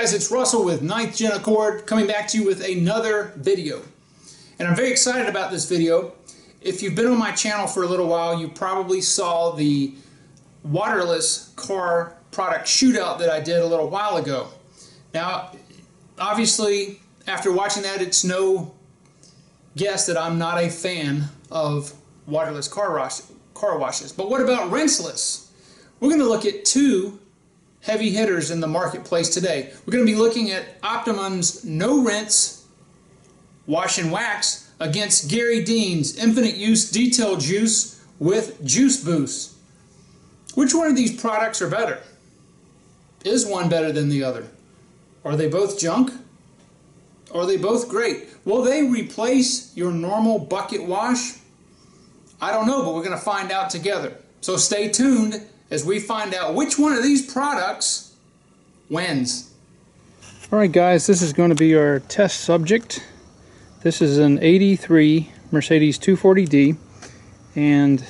guys, it's Russell with 9th Gen Accord coming back to you with another video. And I'm very excited about this video. If you've been on my channel for a little while, you probably saw the waterless car product shootout that I did a little while ago. Now, obviously, after watching that, it's no guess that I'm not a fan of waterless car washes. But what about rinseless? We're going to look at two heavy hitters in the marketplace today. We're going to be looking at Optimum's no rinse wash and wax against Garry Dean's infinite use detail juice with juice boost. Which one of these products are better? Is one better than the other? Are they both junk? Are they both great? Will they replace your normal bucket wash? I don't know, but we're going to find out together. So stay tuned as we find out which one of these products wins. Alright guys, this is going to be our test subject. This is an 83 Mercedes 240D, and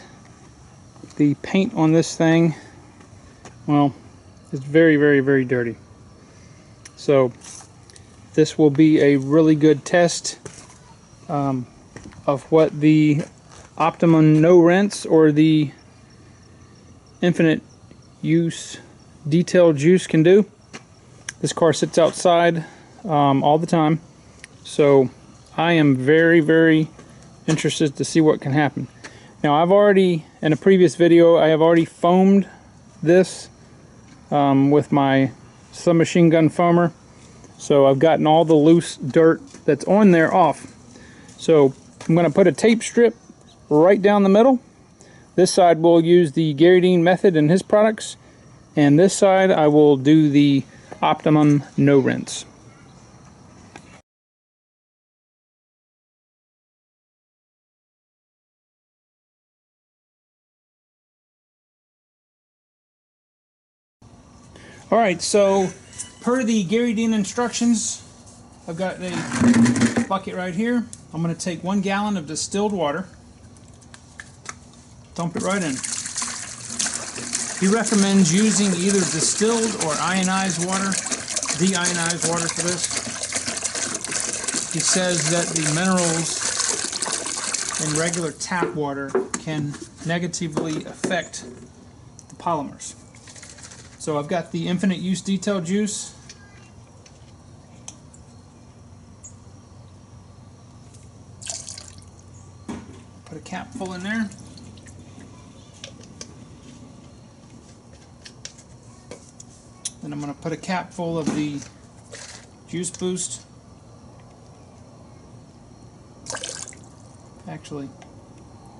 the paint on this thing, well, it's very dirty. So this will be a really good test of what the Optimum no rinse or the infinite use detail juice can do. This car sits outside all the time, so I am very interested to see what can happen. Now, I've already, in a previous video, I have already foamed this with my submachine gun foamer, so I've gotten all the loose dirt that's on there off. So I'm going to put a tape strip right down the middle. This side will use the Garry Dean method in his products, and this side I will do the Optimum no rinse. Alright, so per the Garry Dean instructions, I've got a bucket right here. I'm going to take 1 gallon of distilled water, dump it right in. He recommends using either distilled or ionized water, deionized water for this. He says that the minerals in regular tap water can negatively affect the polymers. So I've got the infinite use detail juice. Put a cap full in there. Then I'm going to put a cap full of the juice boost. Actually,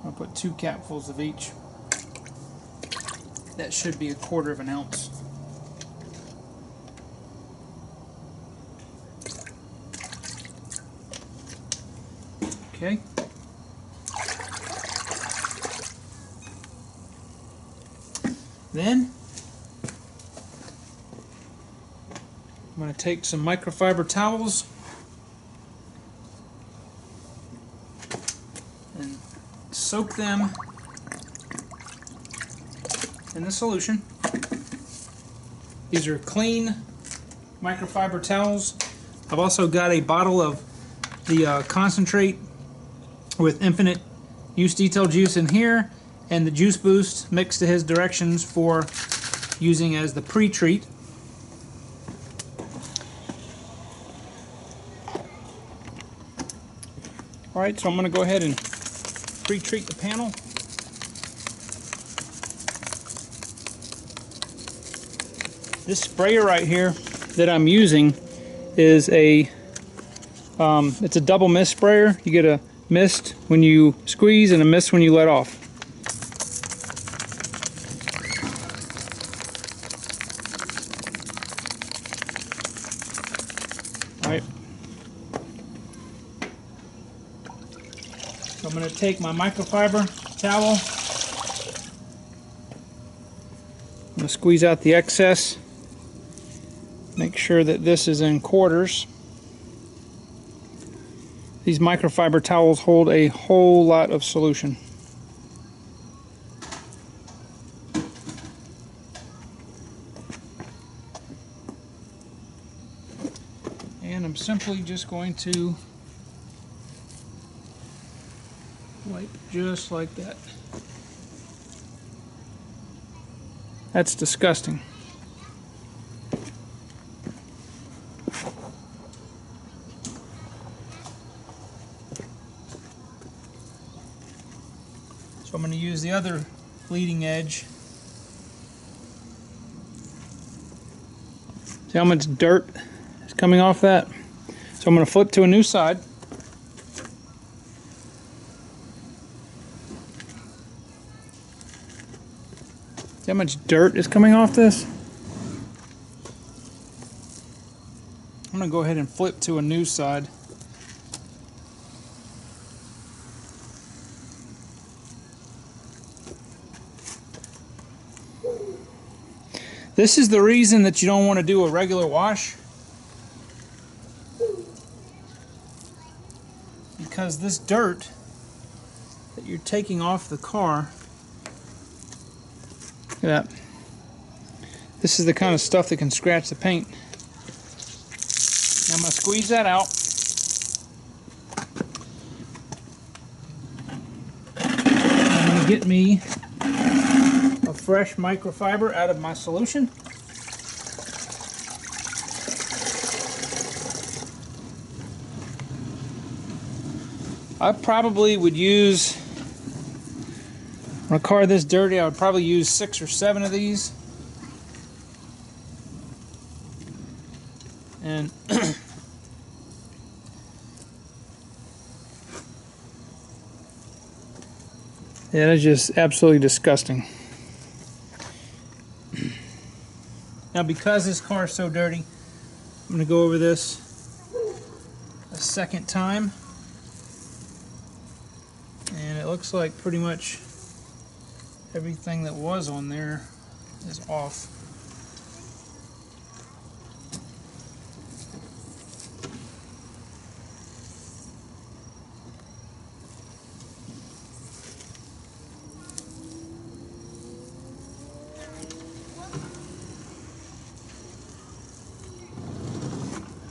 I'll put 2 capfuls of each. That should be 1/4 of an ounce. Okay. Then I'm going to take some microfiber towels and soak them in the solution. These are clean microfiber towels. I've also got a bottle of the concentrate with infinite use detail juice in here, and the juice boost mixed to his directions for using as the pre-treat. Alright, so I'm going to go ahead and pre-treat the panel. This sprayer right here that I'm using is a it's a double mist sprayer. You get a mist when you squeeze and a mist when you let off. Alright. So I'm going to take my microfiber towel. I'm going to squeeze out the excess. Make sure that this is in quarters. These microfiber towels hold a whole lot of solution. And I'm simply just going to wipe just like that. That's disgusting. So I'm going to use the other leading edge. See how much dirt is coming off that? So I'm going to flip to a new side. See how much dirt is coming off this? I'm going to go ahead and flip to a new side. This is the reason that you don't want to do a regular wash, because this dirt that you're taking off the car, look at that. This is the kind of stuff that can scratch the paint. Now I'm going to squeeze that out. I'm going to get me a fresh microfiber out of my solution. I probably would use, on a car this dirty, I would probably use 6 or 7 of these. And yeah, that's just absolutely disgusting. Now, because this car is so dirty, I'm going to go over this a second time. And it looks like pretty much everything that was on there is off.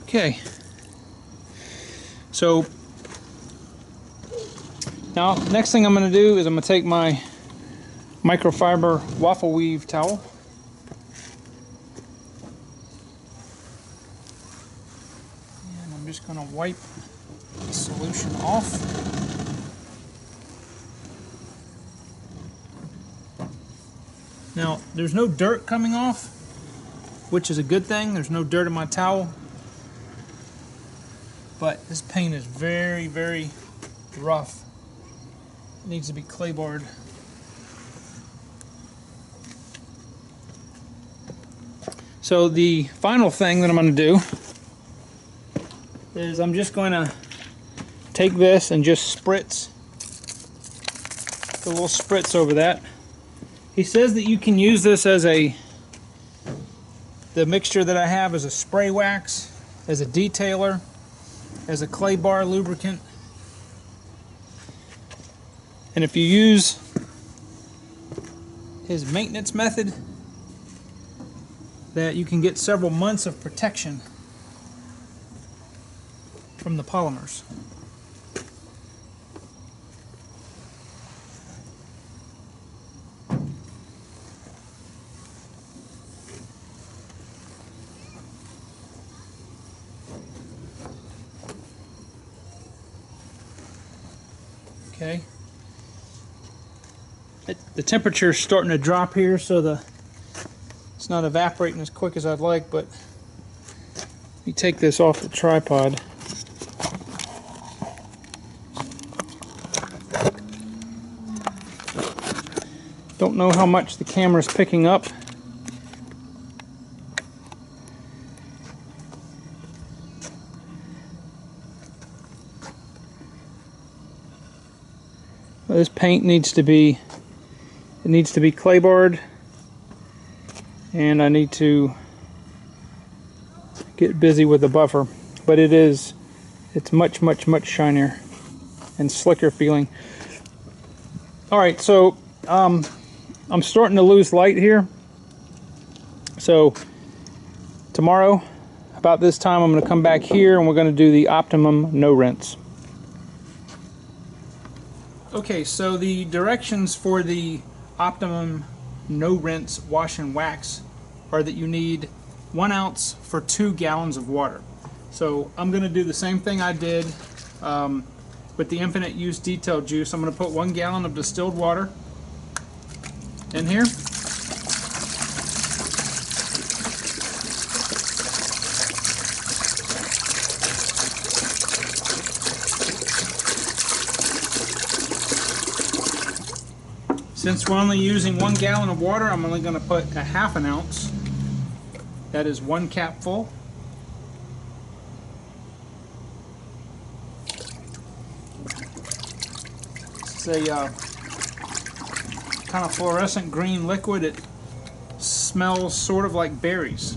Okay, so now next thing I'm going to do is I'm going to take my microfiber waffle weave towel, and I'm just going to wipe the solution off. Now there's no dirt coming off, which is a good thing. There's no dirt in my towel. But this paint is very, very rough. It needs to be clay barred. So the final thing that I'm going to do is I'm just going to take this and just spritz a little spritz over that. He says that you can use this as the mixture that I have as a spray wax, as a detailer, as a clay bar lubricant. And if you use his maintenance method, that you can get several months of protection from the polymers. Okay. The temperature is starting to drop here, so it's not evaporating as quick as I'd like, but let me take this off the tripod. Don't know how much the camera's picking up. This paint needs to be clay barred, and I need to get busy with the buffer, but it's much shinier and slicker feeling. Alright, so I'm starting to lose light here, so tomorrow about this time I'm going to come back here and we're going to do the Optimum no rinse. Okay, so the directions for the Optimum no rinse wash and wax are that you need 1 ounce for 2 gallons of water. So I'm going to do the same thing I did with the infinite use detail juice. I'm going to put 1 gallon of distilled water in here. Since we're only using 1 gallon of water, I'm only going to put a half an ounce. That is 1 cap full. It's a kind of fluorescent green liquid. It smells sort of like berries,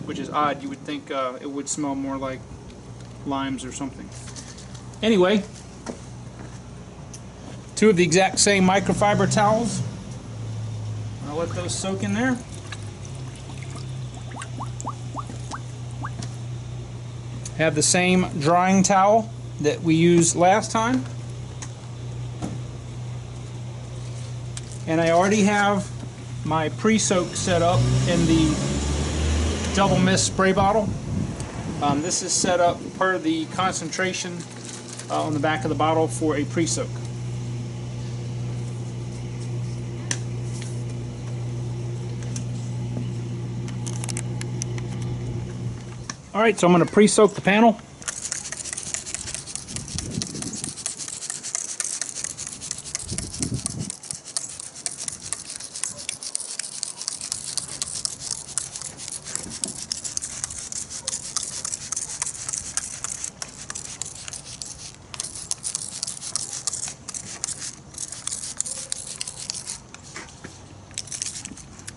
which is odd. You would think it would smell more like limes or something. Anyway, 2 of the exact same microfiber towels. I'll let those soak in there. Have the same drying towel that we used last time. And I already have my pre-soak set up in the double mist spray bottle. This is set up per the concentration on the back of the bottle for a pre-soak. Alright, so I'm going to pre-soak the panel.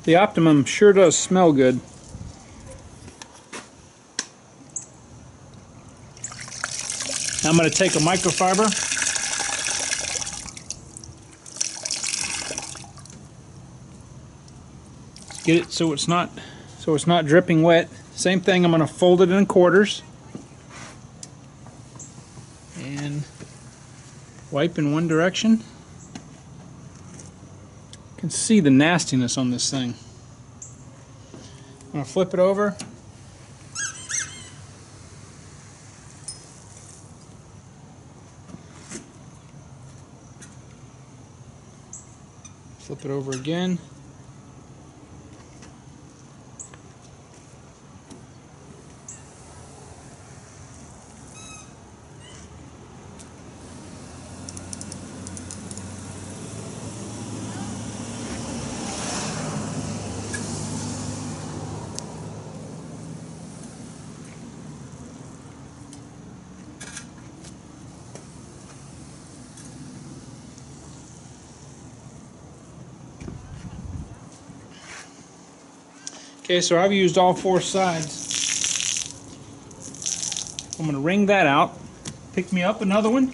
The Optimum sure does smell good. Now I'm going to take a microfiber, get it so it's not dripping wet. Same thing, I'm going to fold it in quarters and wipe in one direction. You can see the nastiness on this thing. I'm going to flip it over. Flip it over again. Okay, so I've used all 4 sides. I'm going to wring that out. Pick me up another one.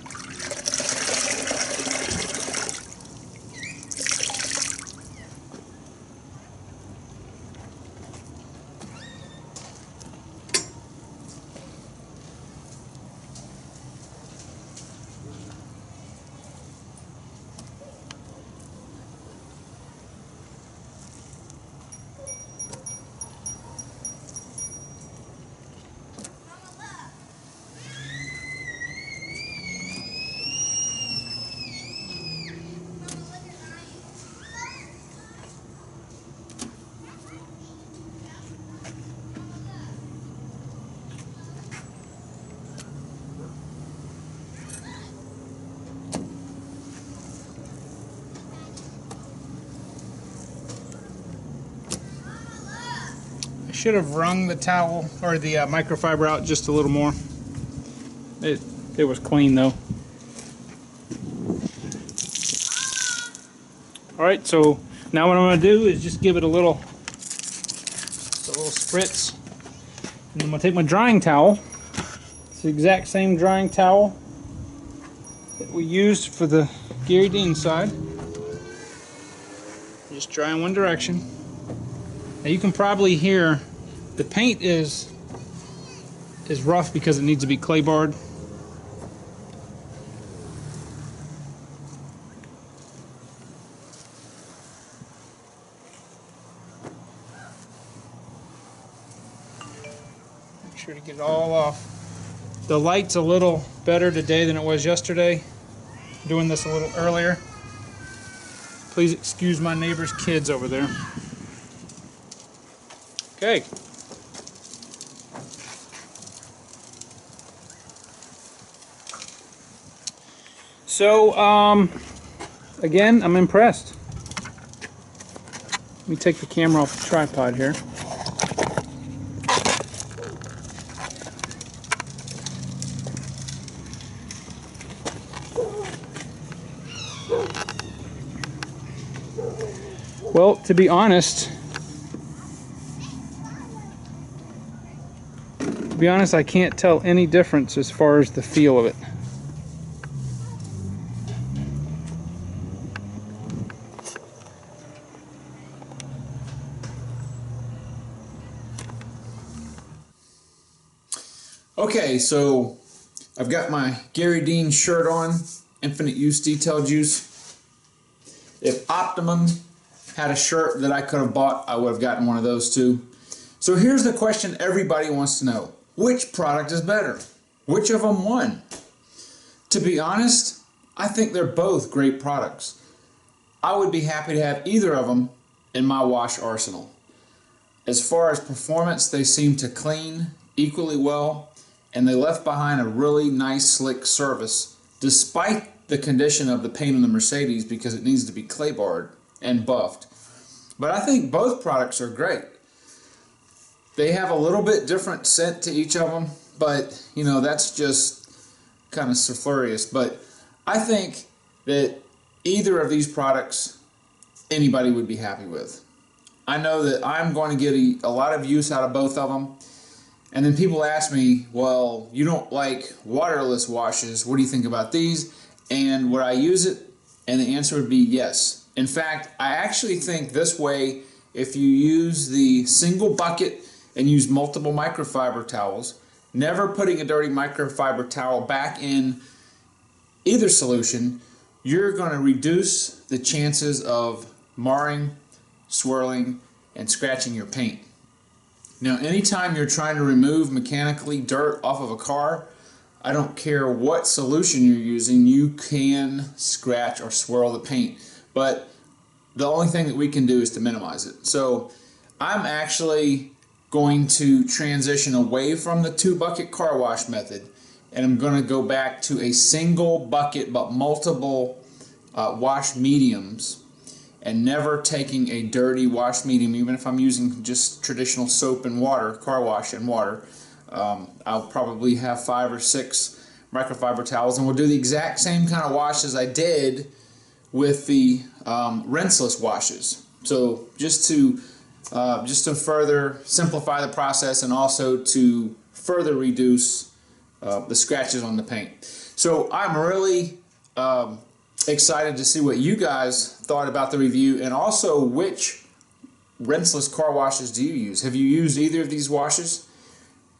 Should have wrung the towel or the microfiber out just a little more. It was clean though. Alright, so now what I'm going to do is just give it a little spritz. And I'm going to take my drying towel. It's the exact same drying towel that we used for the Garry Dean side. Just dry in one direction. Now you can probably hear The paint is rough because it needs to be clay barred. Make sure to get it all off. The light's a little better today than it was yesterday. Doing this a little earlier. Please excuse my neighbor's kids over there. Okay. So, again, I'm impressed. Let me take the camera off the tripod here. Well, to be honest, I can't tell any difference as far as the feel of it. Okay, so I've got my Garry Dean shirt on, Infinite Use Detail Juice. If Optimum had a shirt that I could have bought, I would have gotten one of those too. So here's the question everybody wants to know. Which product is better? Which of them won? To be honest, I think they're both great products. I would be happy to have either of them in my wash arsenal. As far as performance, they seem to clean equally well, and they left behind a really nice slick surface despite the condition of the paint on the Mercedes, because it needs to be clay barred and buffed. But I think both products are great. They have a little bit different scent to each of them, but you know, that's just kind of superfluous. But I think that either of these products anybody would be happy with. I know that I'm going to get a lot of use out of both of them. And then people ask me, well, you don't like waterless washes. What do you think about these? And would I use it? And the answer would be yes. In fact, I actually think this way, if you use the single bucket and use multiple microfiber towels, never putting a dirty microfiber towel back in either solution, you're going to reduce the chances of marring, swirling, and scratching your paint. Now, anytime you're trying to remove mechanically dirt off of a car, I don't care what solution you're using, you can scratch or swirl the paint. But the only thing that we can do is to minimize it. So I'm actually going to transition away from the 2-bucket car wash method, and I'm going to go back to a single bucket but multiple wash mediums, and never taking a dirty wash medium, even if I'm using just traditional soap and water, car wash and water. I'll probably have 5 or 6 microfiber towels, and we'll do the exact same kind of wash as I did with the rinseless washes. So just to further simplify the process, and also to further reduce the scratches on the paint. So I'm really excited to see what you guys thought about the review, and also which rinseless car washes do you use? Have you used either of these washes?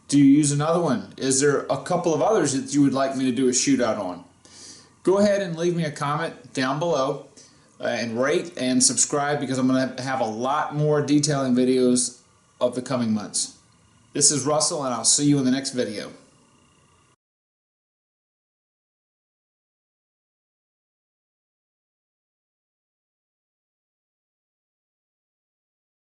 Do you use another one? Is there a couple of others that you would like me to do a shootout on? Go ahead and leave me a comment down below, and rate and subscribe, because I'm going to have a lot more detailing videos of the coming months. This is Russell, and I'll see you in the next video.